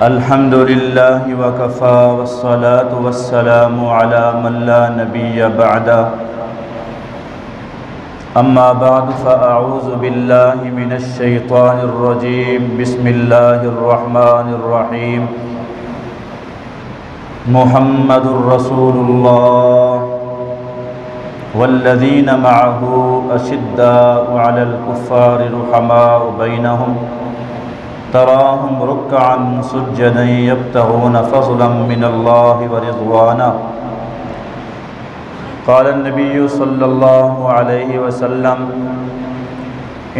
الحمد لله وكفى والصلاة والسلام على من لا نبي بعده أما بعد فأعوذ بالله من الشيطان الرجيم بسم الله الرحمن الرحيم محمد رسول الله والذين معه أشداء على الكفار رحماء بينهم تراهم ركعا سجدا يبتغون فضلا من الله ورضوانا قال النبي صلى الله عليه وسلم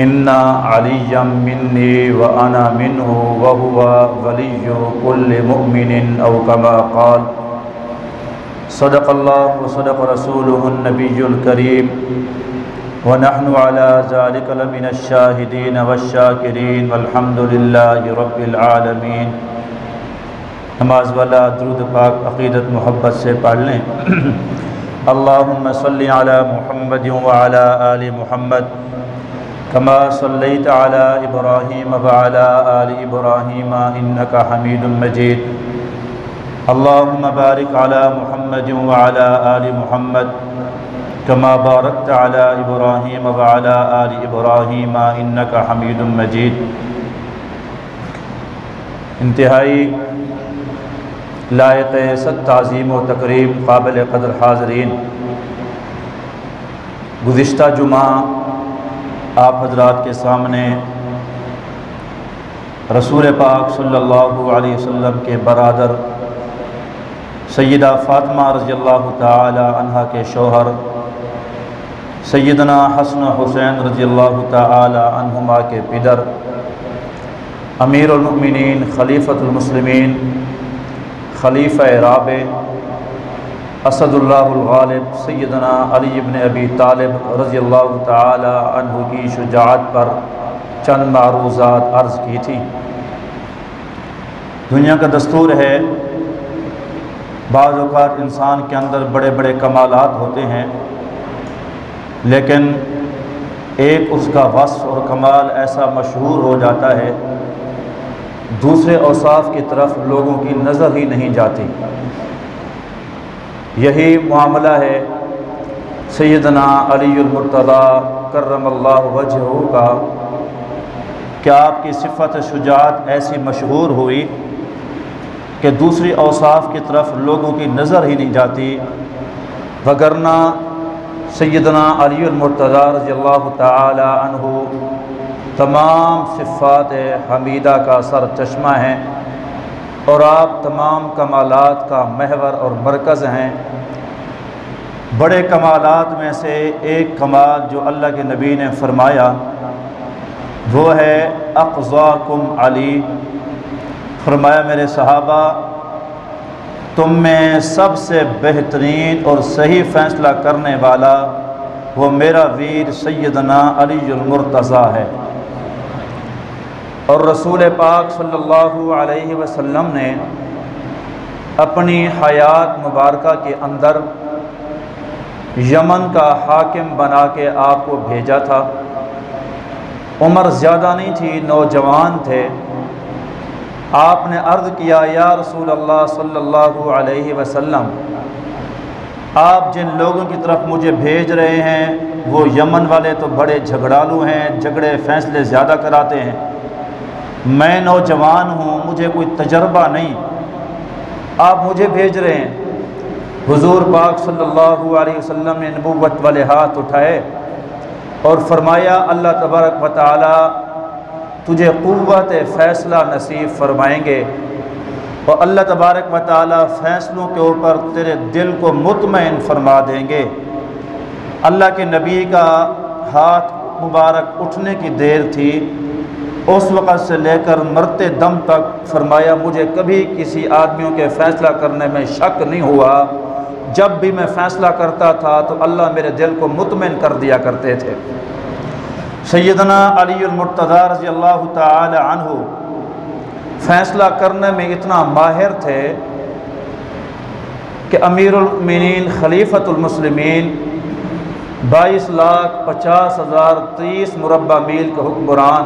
إن عليا مني وأنا منه وهو ولي كل مؤمن أو كما قال صدق الله وصدق رسوله النبي الكريم ونحن على ذلك لمن الشاهدين والشاكرين والحمد لله رب العالمين۔ نماز والا درود پاک عقیدت محبت سے پڑھ لیں۔ اللہم صلی علی محمد وعلی آل محمد کما صلیت علی ابراہیم وعلی آل ابراہیم انک حمید مجید۔ اللہم بارک علی محمد وعلی آل محمد کما بارکت علی ابراہیم وعلی آل ابراہیم انک حمید مجید۔ انتہائی لائق صد تعظیم و تکریم قابل قدر حاضرین، گزشتہ جمعہ آپ حضرات کے سامنے رسول پاک صلی اللہ علیہ وسلم کے برادر سیدہ فاطمہ رضی اللہ تعالی عنہا کے شوہر سیدنا حسن حسین رضی اللہ تعالی عنہما کے پدر امیر المؤمنین خلیفۃ المسلمین خلیفہ رابع اسد اللہ الغالب سیدنا علی بن ابی طالب رضی اللہ تعالی عنہ کی شجاعت پر چند معروضات عرض کی تھی۔ دنیا کا دستور ہے بعض اوقات انسان کے اندر بڑے بڑے کمالات ہوتے ہیں، لیکن ایک اس کا وصف اور کمال ایسا مشہور ہو جاتا ہے دوسرے اوصاف کی طرف لوگوں کی نظر ہی نہیں جاتی۔ یہی معاملہ ہے سیدنا علی المرتضیٰ کرم اللہ وجہہ کا کہ آپ کی صفت شجاعت ایسی مشہور ہوئی کہ دوسری اوصاف کی طرف لوگوں کی نظر ہی نہیں جاتی، وگرنہ سیدنا علی المرتضیٰ رضی اللہ تعالی عنہ تمام صفات حمیدہ کا سر چشمہ ہیں اور آپ تمام کمالات کا محور اور مرکز ہیں۔ بڑے کمالات میں سے ایک کمال جو اللہ کے نبی نے فرمایا وہ ہے اقضاکم علی۔ فرمایا میرے صحابہ تم میں سب سے بہترین اور صحیح فیصلہ کرنے والا وہ میرا ویر سیدنا علی المرتضیٰ ہے۔ اور رسول پاک صلی اللہ علیہ وسلم نے اپنی حیات مبارکہ کے اندر یمن کا حاکم بنا کے آپ کو بھیجا تھا۔ عمر زیادہ نہیں تھی، نوجوان تھے۔ آپ نے عرض کیا یا رسول اللہ صلی اللہ علیہ وسلم آپ جن لوگوں کی طرف مجھے بھیج رہے ہیں وہ یمن والے تو بڑے جھگڑالو ہیں، جھگڑے فیصلے زیادہ کراتے ہیں، میں نوجوان ہوں، مجھے کوئی تجربہ نہیں، آپ مجھے بھیج رہے ہیں۔ حضور پاک صلی اللہ علیہ وسلم نے نبوت والے ہاتھ اٹھائے اور فرمایا اللہ تبارک و تعالی تجھے قوت فیصلہ نصیب فرمائیں گے اور اللہ تبارک و تعالی فیصلوں کے اوپر تیرے دل کو مطمئن فرما دیں گے۔ اللہ کے نبی کا ہاتھ مبارک اٹھنے کی دیر تھی، اس وقت سے لے کر مرتے دم تک فرمایا مجھے کبھی کسی آدمیوں کے فیصلہ کرنے میں شک نہیں ہوا، جب بھی میں فیصلہ کرتا تھا تو اللہ میرے دل کو مطمئن کر دیا کرتے تھے۔ سیدنا علی المرتضیٰ رضی اللہ تعالی عنہ فیصلہ کرنے میں اتنا ماہر تھے کہ امیر المؤمنین خلیفۃ المسلمین 22,50,030 مربع میل کے حکمران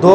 2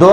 2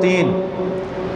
3,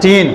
3।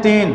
3,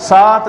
7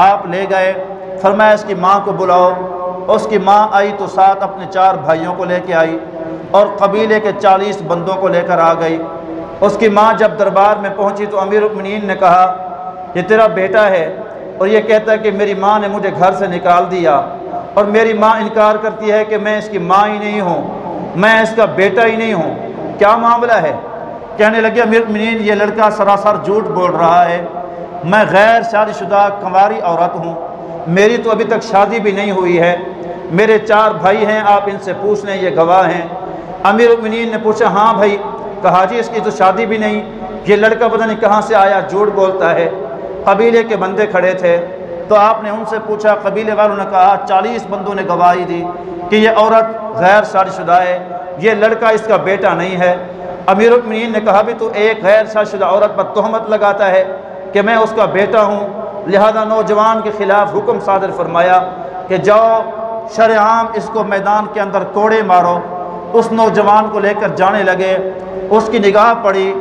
آپ لے گئے، فرمایا اس کی ماں کو بلاؤ۔ اس کی ماں آئی تو ساتھ اپنے 4 بھائیوں کو لے کے آئی اور قبیلے کے 40 بندوں کو لے کر آ گئی۔ اس کی ماں جب دربار میں پہنچی تو امیر المؤمنین نے کہا یہ تیرا بیٹا ہے اور یہ کہتا ہے کہ میری ماں نے مجھے گھر سے نکال دیا، اور میری ماں انکار کرتی ہے کہ میں اس کی ماں ہی نہیں ہوں، میں اس کا بیٹا ہی نہیں ہوں، کیا معاملہ ہے؟ کہنے لگے امیر المؤمنین یہ لڑکا سراسر جھوٹ بول رہا ہے، میں غیر شادی شدہ کنواری عورت ہوں، میری تو ابھی تک شادی بھی نہیں ہوئی ہے، میرے 4 بھائی ہیں، آپ ان سے پوچھ لیں، یہ گواہ ہیں۔ امیر المؤمنین نے پوچھا ہاں بھائی، کہا جی اس کی تو شادی بھی نہیں، یہ لڑکا پتہ نہیں کہاں سے آیا، جھوٹ بولتا ہے۔ قبیلے کے بندے کھڑے تھے تو آپ نے ان سے پوچھا، قبیلے والوں نے کہا 40 بندوں نے گواہی دی کہ یہ عورت غیر شادی شدہ ہے، یہ لڑکا اس کا بیٹا نہیں ہے۔ امیر المؤمنین نے کہا بھی تو ایک غیر شادی شدہ عورت پر تہمت لگاتا ہے کہ میں اس کا بیٹا ہوں، لہذا نوجوان کے خلاف حکم صادر فرمایا کہ جاؤ شرعام اس کو میدان کے اندر کوڑے مارو۔ اس نوجوان کو لے کر جانے لگے، اس کی نگاہ پڑی،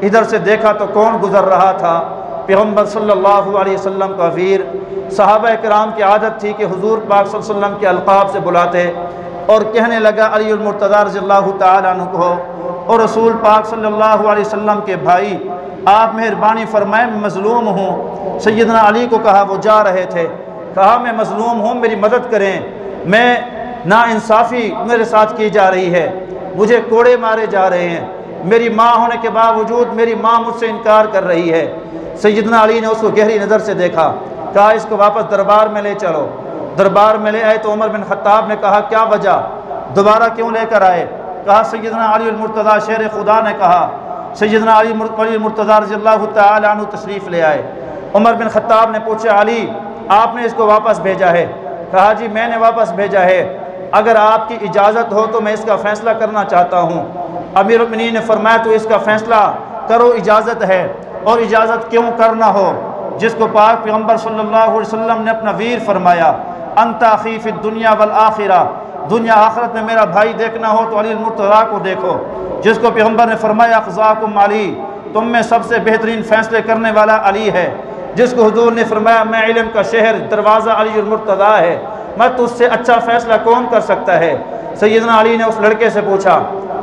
ادھر سے دیکھا تو کون گزر رہا تھا؟ پیغمبر صلی اللہ علیہ وسلم کا ویر۔ صحابہ کرام کی عادت تھی کہ حضور پاک صلی اللہ علیہ وسلم کے القاب سے بلاتے اور کہنے لگا علی المرتضیٰ رضی اللہ تعالیٰ عنہ کو، اور رسول پاک صلی اللہ علیہ وسلم کے بھائی آپ مہربانی فرمائیں میں مظلوم ہوں۔ سیدنا علی کو کہا، وہ جا رہے تھے، کہا میں مظلوم ہوں میری مدد کریں، میں ناانصافی میرے ساتھ کی جا رہی ہے، مجھے کوڑے مارے جا رہے ہیں، میری ماں ہونے کے باوجود میری ماں مجھ سے انکار کر رہی ہے۔ سیدنا علی نے اس کو گہری نظر سے دیکھا، کہا اس کو واپس دربار میں لے چلو۔ دربار میں لے آئے تو عمر بن خطاب نے کہا کیا وجہ، دوبارہ کیوں لے کر آئے؟ کہا سیدنا علی المرتضیٰ شیر خدا نے کہا۔ سیدنا علی المرتضیٰ رضی اللہ تعالی عنہ تشریف لے آئے۔ عمر بن خطاب نے پوچھا علی آپ نے اس کو واپس بھیجا ہے؟ کہا جی میں نے واپس بھیجا ہے، اگر آپ کی اجازت ہو تو میں اس کا فیصلہ کرنا چاہتا ہوں۔ امیر المؤمنین نے فرمایا تو اس کا فیصلہ کرو، اجازت ہے، اور اجازت کیوں کرنا ہو جس کو پاک پیغمبر صلی اللہ علیہ وسلم نے اپنا ویر فرمایا، انت اخی فی الدنیا والآخرہ، دنیا آخرت میں میرا بھائی دیکھنا ہو تو علی المرتضیٰ کو دیکھو، جس کو پیغمبر نے فرمایا اخزاکم علی، تم میں سب سے بہترین فیصلے کرنے والا علی ہے، جس کو حضور نے فرمایا میں علم کا شہر دروازہ علی المرتضیٰ ہے، میں تجھ سے اچھا فیصلہ کون کر سکتا ہے؟ سیدنا علی نے اس لڑکے سے پوچھا،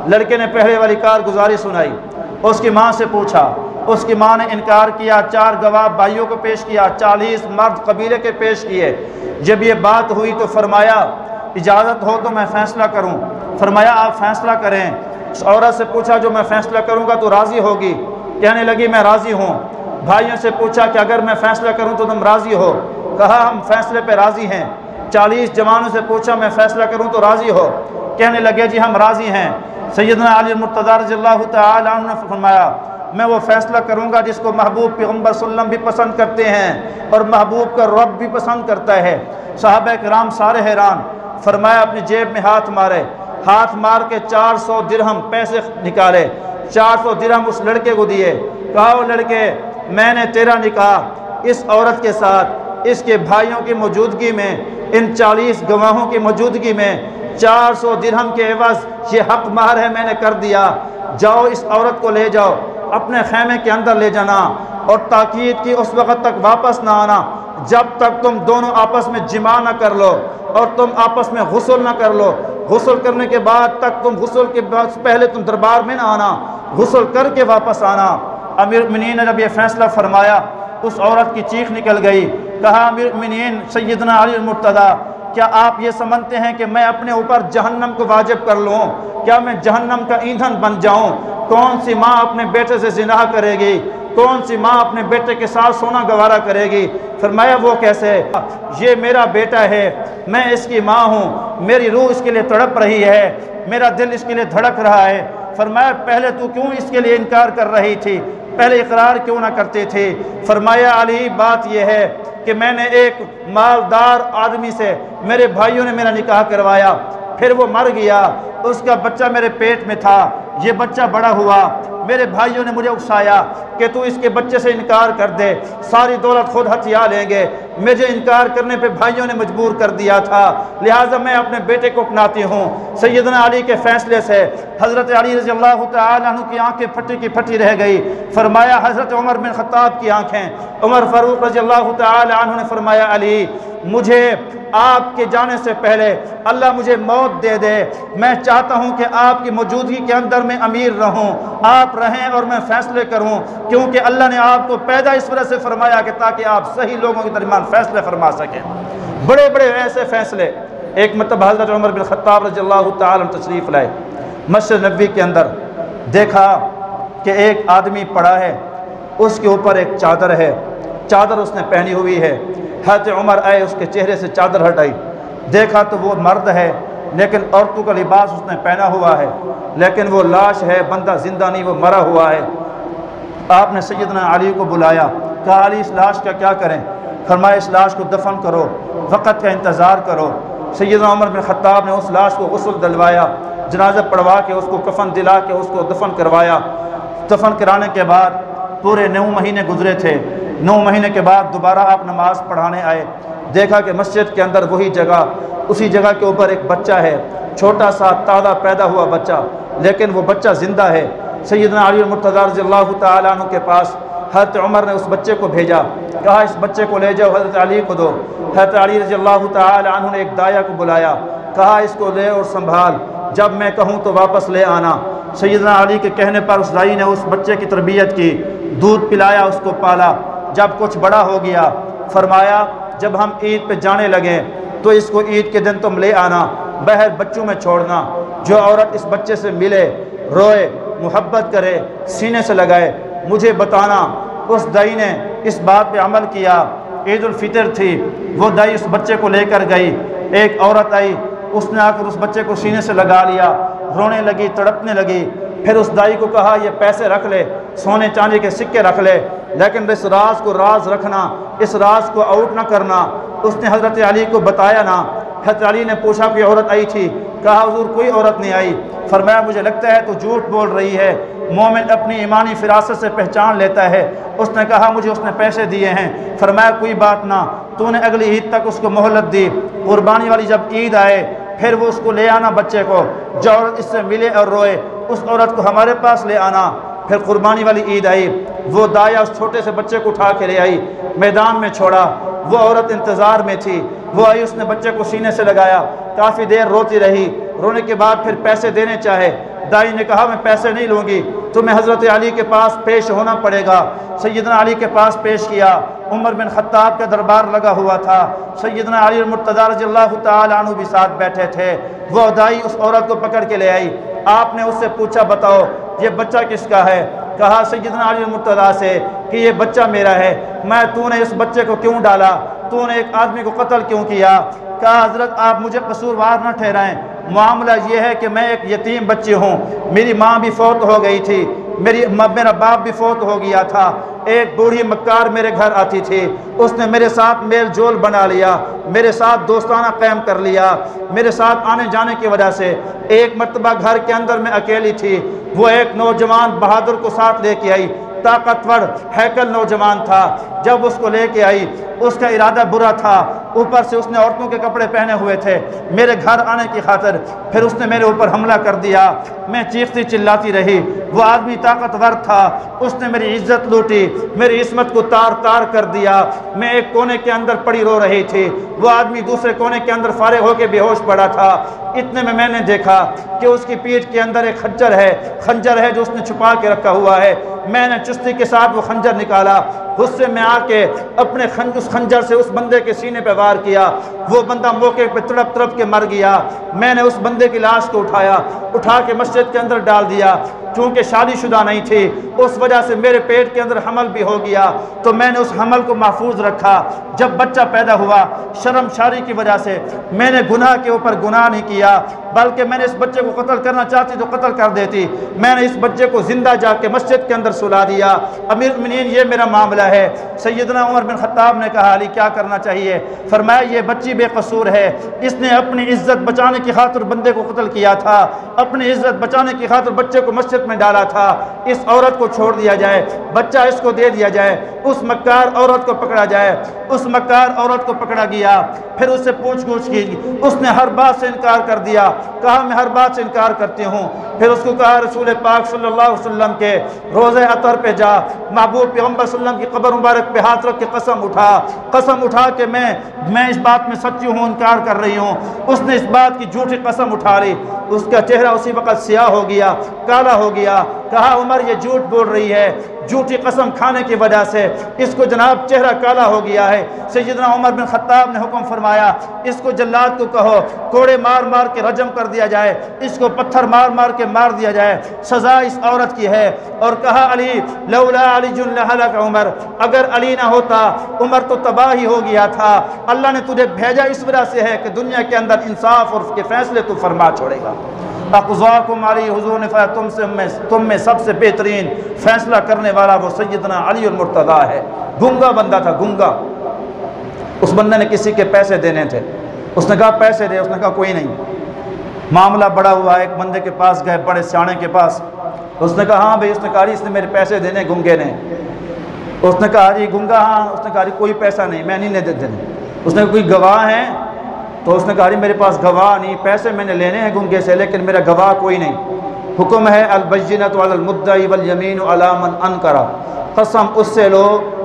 لڑکے نے پہلے والی کارگزاری سنائی، اس کی ماں سے پوچھا، اس کی ماں نے انکار کیا، 4 گواہ بھائیوں کو پیش کیا، 40 مرد قبیلے کے پیش کیے۔ جب یہ بات ہوئی تو فرمایا اجازت ہو تو میں فیصلہ کروں؟ فرمایا آپ فیصلہ کریں۔ اس عورت سے پوچھا جو میں فیصلہ کروں گا تو راضی ہوگی؟ کہنے لگی میں راضی ہوں۔ بھائیوں سے پوچھا کہ اگر میں فیصلہ کروں تو تم راضی ہو؟ کہا ہم فیصلے پہ راضی ہیں۔ 40 جوانوں سے پوچھا میں فیصلہ کروں تو راضی ہو؟ کہنے لگے جی ہم راضی ہیں۔ سیدنا علی المرتضیٰ رضی اللہ تعالی عنہ نے فرمایا میں وہ فیصلہ کروں گا جس کو محبوب پیغمبر صلی اللہ علیہ وسلم بھی پسند کرتے ہیں اور محبوب کا رب بھی پسند کرتا ہے۔ صحابہ کرام سارے حیران۔ فرمایا اپنی جیب میں ہاتھ مارے، ہاتھ مار کے 400 درہم پیسے نکالے، 400 درہم اس لڑکے کو دیے، کہا وہ لڑکے میں نے تیرا نکاح اس عورت کے ساتھ اس کے بھائیوں کی موجودگی میں، ان 40 گواہوں کی موجودگی میں 400 درہم کے عوض یہ حق مہر ہے میں نے کر دیا، جاؤ اس عورت کو لے جاؤ اپنے خیمے کے اندر لے جانا، اور تاکید کی اس وقت تک واپس نہ آنا جب تک تم دونوں آپس میں جماع نہ کر لو اور تم آپس میں غسل نہ کر لو، غسل کرنے کے بعد تک تم غسل کے بعد پہلے تم دربار میں نہ آنا، غسل کر کے واپس آنا۔ امیر المؤمنین نے جب یہ فیصلہ فرمایا اس عورت کی چیخ نکل گئی، کہا امیر المؤمنین سیدنا علی المرتضیٰ کیا آپ یہ سمجھتے ہیں کہ میں اپنے اوپر جہنم کو واجب کر لوں؟ کیا میں جہنم کا ایندھن بن جاؤں؟ کون سی ماں اپنے بیٹے سے زنا کرے گی؟ کون سی ماں اپنے بیٹے کے ساتھ سونا گوارا کرے گی؟ فرمایا وہ کیسے؟ یہ میرا بیٹا ہے، میں اس کی ماں ہوں، میری روح اس کے لیے تڑپ رہی ہے، میرا دل اس کے لیے دھڑک رہا ہے۔ فرمایا پہلے تو کیوں اس کے لیے انکار کر رہی تھی، پہلے اقرار کیوں نہ کرتے تھے؟ فرمایا علی بات یہ ہے کہ میں نے ایک مالدار آدمی سے میرے بھائیوں نے میرا نکاح کروایا، پھر وہ مر گیا، اس کا بچہ میرے پیٹ میں تھا، یہ بچہ بڑا ہوا، میرے بھائیوں نے مجھے اکسایا کہ تو اس کے بچے سے انکار کر دے، ساری دولت خود ہتھیا لیں گے۔ مجھے انکار کرنے پہ بھائیوں نے مجبور کر دیا تھا، لہٰذا میں اپنے بیٹے کو اپناتی ہوں۔ سیدنا علی کے فیصلے سے حضرت علی رضی اللہ تعالیٰ عنہ کی آنکھیں پھٹی کی پھٹی رہ گئی۔ فرمایا حضرت عمر بن خطاب کی آنکھیں، عمر فاروق رضی اللہ تعالیٰ عنہ نے فرمایا علی مجھے آپ کے جانے سے پہلے اللہ مجھے موت دے دے، میں چاہتا ہوں کہ آپ کی موجودگی کے اندر میں امیر رہوں، آپ رہیں اور میں فیصلے کروں، کیونکہ اللہ نے آپ کو پیدا اس وجہ سے فرمایا کہ تاکہ آپ صحیح لوگوں کے درمیان فیصلے فرما سکیں۔ بڑے بڑے ایسے فیصلے۔ ایک مرتبہ حضرت عمر بن خطاب رضی اللہ تعالیٰ عنہ تشریف لائے مسجد نبوی کے اندر، دیکھا کہ ایک آدمی پڑا ہے، اس کے اوپر ایک چادر ہے، چادر اس نے پہنی ہوئی ہے۔ حضرت عمر آئے، اس کے چہرے سے چادر ہٹائی، دیکھا تو وہ مرد ہے لیکن عورتوں کا لباس اس نے پہنا ہوا ہے، لیکن وہ لاش ہے، بندہ زندہ نہیں، وہ مرا ہوا ہے۔ آپ نے سیدنا علی کو بلایا، کہا علی اس لاش کا کیا کریں؟ فرمایا اس لاش کو دفن کرو، وقت کا انتظار کرو۔ سیدنا عمر بن خطاب نے اس لاش کو غسل دلوایا، جنازہ پڑھوا کے اس کو کفن دلا کے اس کو دفن کروایا۔ دفن کرانے کے بعد پورے 9 مہینے گزرے تھے۔ 9 مہینے کے بعد دوبارہ آپ نماز پڑھانے آئے، دیکھا کہ مسجد کے اندر وہی جگہ، اسی جگہ کے اوپر ایک بچہ ہے، چھوٹا سا تازہ پیدا ہوا بچہ، لیکن وہ بچہ زندہ ہے۔ سیدنا علی المرتضیٰ رضی اللہ تعالیٰ عنہ کے پاس حضرت عمر نے اس بچے کو بھیجا، کہا اس بچے کو لے جاؤ حضرت علی کو دو۔ حضرت علی رضی اللہ تعالیٰ عنہ نے ایک داعیہ کو بلایا، کہا اس کو لے اور سنبھال، جب میں کہوں تو واپس لے آنا۔ سیدنا علی کے کہنے پر اس دائی نے اس بچے کی تربیت کی، دودھ پلایا، اس کو پالا۔ جب کچھ بڑا ہو گیا فرمایا جب ہم عید پہ جانے لگے تو اس کو عید کے دن تم لے آنا، بہر بچوں میں چھوڑنا۔ جو عورت اس بچے سے ملے، روئے، محبت کرے، سینے سے لگائے، مجھے بتانا۔ اس دائی نے اس بات پہ عمل کیا۔ عید الفطر تھی، وہ دائی اس بچے کو لے کر گئی۔ ایک عورت آئی، اس نے آ کر اس بچے کو سینے سے لگا لیا، رونے لگی، تڑپنے لگی۔ پھر اس دائی کو کہا یہ پیسے رکھ لے، سونے چاندی کے سکے رکھ لے، لیکن اس راز کو راز رکھنا، اس راز کو آؤٹ نہ کرنا۔ اس نے حضرت علی کو بتایا نہ۔ حضرت علی نے پوچھا کوئی عورت آئی تھی؟ کہا حضور کوئی عورت نہیں آئی۔ فرمایا مجھے لگتا ہے تو جھوٹ بول رہی ہے، مومن اپنی ایمانی فراست سے پہچان لیتا ہے۔ اس نے کہا مجھے اس نے پیسے دیے ہیں۔ فرمایا کوئی بات نہ، تو نے اگلی عید تک اس کو مہلت دی، قربانی والی جب عید آئے پھر وہ اس کو لے آنا بچے کو، جو عورت اس سے ملے اور روئے اس عورت کو ہمارے پاس لے آنا۔ پھر قربانی والی عید آئی، وہ دایا اس چھوٹے سے بچے کو اٹھا کے لے آئی، میدان میں چھوڑا۔ وہ عورت انتظار میں تھی، وہ آئی، اس نے بچے کو سینے سے لگایا، کافی دیر روتی رہی۔ رونے کے بعد پھر پیسے دینے چاہے، دائی نے کہا میں پیسے نہیں لوں گی، تمہیں حضرت علی کے پاس پیش ہونا پڑے گا۔ سیدنا علی کے پاس پیش کیا۔ عمر بن خطاب کا دربار لگا ہوا تھا، سیدنا علی المرتضیٰ رضی اللہ تعالیٰ عنہ بھی ساتھ بیٹھے تھے۔ وہ دائی اس عورت کو پکڑ کے لے آئی۔ آپ نے اس سے پوچھا بتاؤ یہ بچہ کس کا ہے؟ کہا سیدنا علی المرتضیٰ سے کہ یہ بچہ میرا ہے۔ میں تو نے اس بچے کو کیوں ڈالا؟ تو نے ایک آدمی کو قتل کیوں کیا؟ کہا حضرت آپ مجھے قصوروار نہ ٹھہرائیں، معاملہ یہ ہے کہ میں ایک یتیم بچی ہوں، میری ماں بھی فوت ہو گئی تھی، میرا باپ بھی فوت ہو گیا تھا۔ ایک بوڑھی مکار میرے گھر آتی تھی، اس نے میرے ساتھ میل جول بنا لیا، میرے ساتھ دوستانہ قائم کر لیا، میرے ساتھ آنے جانے کی وجہ سے۔ ایک مرتبہ گھر کے اندر میں اکیلی تھی، وہ ایک نوجوان بہادر کو ساتھ لے کے آئی، طاقتور ہیکل نوجوان تھا۔ جب اس کو لے کے آئی اس کا ارادہ برا تھا، اوپر سے اس نے عورتوں کے کپڑے پہنے ہوئے تھے میرے گھر آنے کی خاطر۔ پھر اس نے میرے اوپر حملہ کر دیا، میں چیختی چلاتی رہی۔ وہ آدمی طاقتور تھا، اس نے میری عزت لوٹی، میری عصمت کو تار تار کر دیا۔ میں ایک کونے کے اندر پڑی رو رہی تھی، وہ آدمی دوسرے کونے کے اندر فارغ ہو کے بے ہوش پڑا تھا۔ اتنے میں نے دیکھا کہ اس کی پیٹھ کے اندر ایک خنجر ہے جو اس نے چھپا کے رکھا ہوا ہے۔ میں نے چستی کے ساتھ وہ خنجر نکالا، غصے میں آ کے اپنے اس خنجر سے اس بندے کے سینے پہ وار کیا۔ وہ بندہ موقع پہ تڑپ تڑپ کے مر گیا۔ میں نے اس بندے کی لاش کو اٹھا کے مسجد کے اندر ڈال دیا۔ چونکہ شادی شدہ نہیں تھی اس وجہ سے میرے پیٹ کے اندر حمل بھی ہو گیا، تو میں نے اس حمل کو محفوظ رکھا۔ جب بچہ پیدا ہوا شرم شاری کی وجہ سے میں نے گناہ کے اوپر گناہ نہیں کیا، بلکہ میں نے اس بچے کو قتل کرنا چاہتی تو قتل کر دیتی، میں نے اس بچے کو زندہ جا کے مسجد کے اندر سلا دیا، امیر المؤمنین یہ میرا معاملہ ہے۔ سیدنا عمر بن خطاب نے کہا علی کیا کرنا چاہیے؟ فرمایا یہ بچی بے قصور ہے، اس نے اپنی عزت بچانے کی خاطر بندے کو قتل کیا تھا، اپنی عزت بچانے کی خاطر بچے کو مسجد میں ڈالا تھا، اس عورت کو چھوڑ دیا جائے، بچہ اس کو دے دیا جائے، اس مکار عورت کو پکڑا جائے۔ اس مکار عورت کو پکڑا گیا، پھر اس سے پوچھ گچھ کی، اس نے ہر بات سے انکار کر دیا، کہا میں ہر بات سے انکار کرتی ہوں۔ پھر اس کو کہا رسول پاک صلی اللہ علیہ وسلم کے روضہ اطہر پہ جا، محبوب پیغمبر صلی اللہ علیہ وسلم کی قبر مبارک پہ ہاتھ رکھ کے قسم اٹھا کہ میں اس بات میں سچی ہوں، انکار کر رہی ہوں۔ اس نے اس بات کی جھوٹی قسم اٹھا لی، اس کا چہرہ اسی وقت سیاہ ہو گیا، کالا ہو گیا۔ کہا عمر یہ جھوٹ بول رہی ہے، جھوٹی قسم کھانے کی وجہ سے اس کو جناب چہرہ کالا ہو گیا ہے۔ سیدنا عمر بن خطاب نے حکم فرمایا اس کو جلاد کو کہو کوڑے مار مار کے رجم کر دیا جائے، اس کو پتھر مار مار کے مار دیا جائے، سزا اس عورت کی ہے۔ اور کہا علی لولا علی لہلک عمر، اگر علی نہ ہوتا عمر تو تباہ ہی ہو گیا تھا۔ اللہ نے تجھے بھیجا اس وجہ سے ہے کہ دنیا کے اندر انصاف اور اس کے فیصلے تو فرما چھوڑے گا۔ اقضاکم علی حضور نے فرمایا تم میں سب سے بہترین فیصلہ کرنے والا وہ سیدنا علی المرتضیٰ ہے۔ گنگا بندہ تھا، گنگا۔ اس بندے نے کسی کے پیسے دینے تھے، اس نے کہا پیسے دے، اس نے کہا کوئی نہیں۔ معاملہ بڑا ہوا، ایک بندے کے پاس گئے، بڑے سیانے کے پاس، اس نے کہا ہاں بھائی، اس نے کہا اس نے میرے پیسے دینے گنگے نے۔ اس نے کہا جی گنگا ہاں، اس نے کہا کوئی پیسہ نہیں، میں نہیں دینے۔ اس نے کہا کوئی گواہ ہیں؟ تو اس نے کہا میرے پاس گواہ نہیں، پیسے میں نے لینے ہیں گنگے سے لیکن میرا گواہ کوئی نہیں۔ حکم ہے البینۃ علی المدعی والیمین علی من انکر، قسم اس سے لو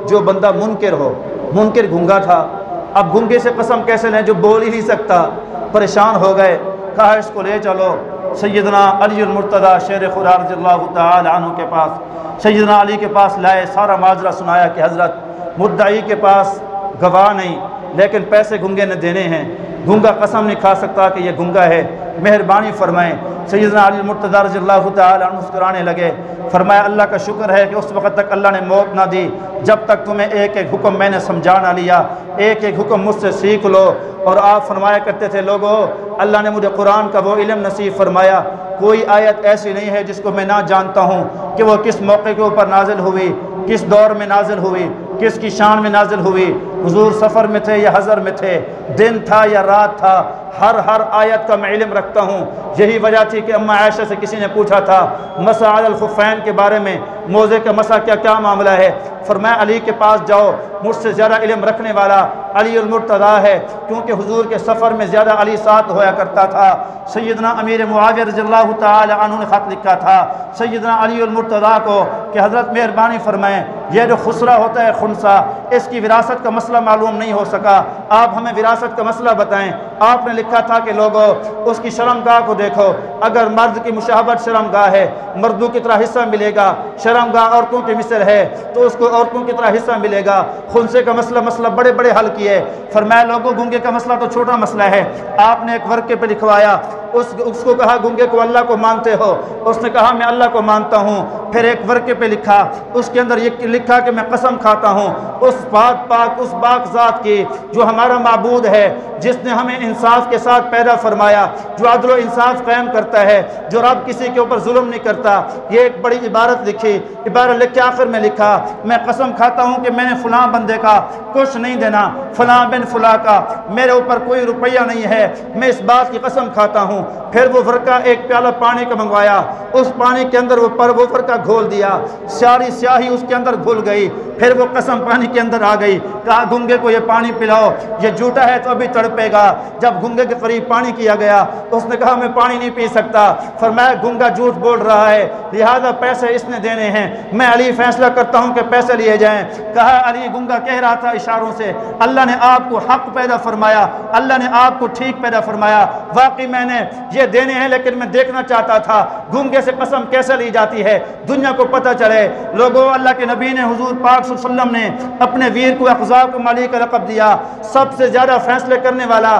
جو بندہ منکر ہو۔ منکر گنگا تھا، اب گنگے سے قسم کیسے لیں جو بول ہی نہیں سکتا؟ پریشان ہو گئے، کہا اس کو لے چلو سیدنا علی المرتضیٰ شیر خدا رضی اللہ تعالی عنہ کے پاس۔ سیدنا علی کے پاس لائے، سارا ماجرا سنایا کہ حضرت مدعی کے پاس گواہ نہیں لیکن پیسے گنگے نے دینے ہیں، گنگا قسم نہیں کھا سکتا کہ یہ گنگا ہے، مہربانی فرمائیں۔ سیدنا علی المرتضیٰ رضی اللہ تعالی عنہ مسکرانے لگے، فرمایا اللہ کا شکر ہے کہ اس وقت تک اللہ نے موت نہ دی جب تک تمہیں ایک ایک حکم میں نے سمجھا نہ لیا، ایک ایک حکم مجھ سے سیکھ لو۔ اور آپ فرمایا کرتے تھے لوگو اللہ نے مجھے قرآن کا وہ علم نصیب فرمایا، کوئی آیت ایسی نہیں ہے جس کو میں نہ جانتا ہوں کہ وہ کس موقع کے اوپر نازل ہوئی، کس دور میں نازل ہوئی، کس کی شان میں نازل ہوئی، حضور سفر میں تھے یا حضر میں تھے، دن تھا یا رات تھا، ہر آیت کا میں علم رکھتا ہوں۔ یہی وجہ تھی کہ اماں عائشہ سے کسی نے پوچھا تھا مسح علی الخفین کے بارے میں، موزے کا مسح کیا معاملہ ہے؟ فرمایا علی کے پاس جاؤ، مجھ سے زیادہ علم رکھنے والا علی المرتضیٰ ہے، کیونکہ حضور کے سفر میں زیادہ علی ساتھ ہوا کرتا تھا۔ سیدنا امیر معاویہ رضی اللہ تعالی عنہ نے خط لکھا تھا سیدنا علی المرتضیٰ کو کہ حضرت مہربانی فرمائیں یہ جو خسرہ ہوتا ہے خنسا، اس کی وراثت کا مسئلہ معلوم نہیں ہو سکا، آپ ہمیں وراثت کا مسئلہ بتائیں۔ آپ نے لکھا تھا کہ لوگوں اس کی شرمگاہ کو دیکھو، اگر مرد کی مشابہت شرمگاہ ہے مردوں کی طرح حصہ ملے گا، شرمگاہ عورتوں کی مثل ہے تو اس کو عورتوں کی طرح حصہ ملے گا۔ خنسے کا مسئلہ بڑے بڑے حل کیے۔ فرمایا لوگوں گنگے کا مسئلہ تو چھوٹا مسئلہ ہے، آپ نے ایک ورقے پہ لکھوایا، اس کو کہا گنگے کو اللہ کو مانتے ہو؟ اس نے کہا میں اللہ کو مانتا ہوں۔ پھر ایک ورقے پہ لکھا، اس کے اندر یہ لکھا کہ میں قسم کھاتا ہوں اس پاک ذات کی جو ہمارا معبود ہے، جس نے ہمیں انصاف کے ساتھ پیدا فرمایا، جو عدل و انصاف قائم کرتا ہے، جو رب کسی کے اوپر ظلم نہیں کرتا۔ یہ ایک بڑی عبارت لکھی، عبارت لکھ کے آخر میں لکھا میں قسم کھاتا ہوں کہ میں نے فلاں بندے کا کچھ نہیں دینا، فلاں بن فلاں کا میرے اوپر کوئی روپیہ نہیں ہے، میں اس بات کی قسم کھاتا ہوں۔ پھر وہ ورقہ ایک پیالہ پانی کا منگوایا، اس پانی کے اندر وہ ورقہ گھول دیا، ساری سیاہی اس کے اندر گھل گئی، پھر وہ قسم پانی کے اندر آ گئی۔ کہا گنگے کو یہ پانی پلاؤ، یہ جھوٹا ہے تو ابھی تڑپے گا۔ جب گنگے کے قریب پانی کیا گیا، اس نے کہا میں پانی نہیں پی سکتا۔ فرمایا گنگا جھوٹ بول رہا ہے، لہذا پیسے اس نے دینے ہیں، میں علی فیصلہ کرتا ہوں کہ پیسے لیے جائیں۔ کہا علی گنگا کہہ رہا تھا اشاروں سے اللہ نے آپ کو حق پیدا فرمایا، اللہ نے آپ کو ٹھیک پیدا فرمایا، واقعی میں نے یہ دینے ہیں لیکن میں دیکھنا چاہتا تھا گنگے سے قسم کیسے لی جاتی ہے، دنیا کو پتہ چلے۔ لوگوں اللہ کے نبی نے حضور پاک صلی اللہ علیہ وسلم نے اپنے ویر کو اقضاکم علی کا لقب دیا، سب سے زیادہ فیصلے کرنے والا،